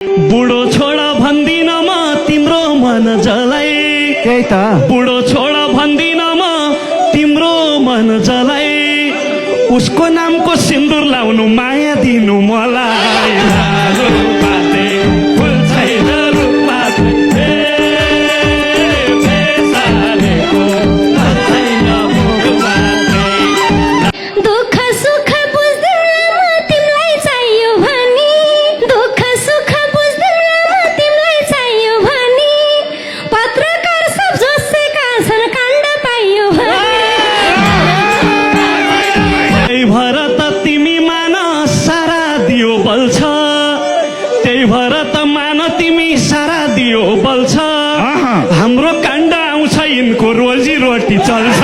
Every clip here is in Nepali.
बुढो छोडा भन्दिन म तिम्रो मन जलाई, त्यही त बुढो छोडा भन्दिन म तिम्रो मन जलाई, उसको नामको सिन्दुर लाउनु माया दिनु मलाई। रुखपाते फुल छैन रुखपाते, बेसारेको फल छैन मुखपाते। दुःख सुख बुझ्दिनँ म तिमीलाई चाहियो भनी, दुःख सुख बुझ्दिनँ म तिमीलाई चाहियो भनी, पत्रकार सब जोसेका छन् काण्ड पाइयो भनी। त्यही भएर त तिमी मान सारा दियो बल्छ, त्यही भएर त मान तिमी सारा दियो बल्छ, हाम्रो काण्ड आउँछ यिनको रोजी रोटी चल्छ।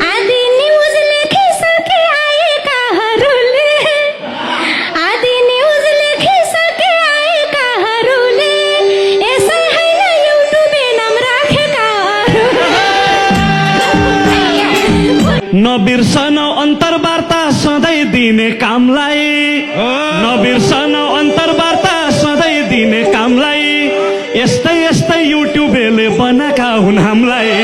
आदि न्युज लेखिसके आएकाहरूले, आदि न्युज लेखिसके आएकाहरूले, यसै होइन युट्युबे नाम राखेकाहरू। नबिर्सन अन्तर्वार्ता सधैँ दिने कामलाई, नबिर्सन अन्तर्वार्ता सधैँ दिने कामलाई, यस्तै यस्तै युट्युबले बनाएका हुन् हामीलाई।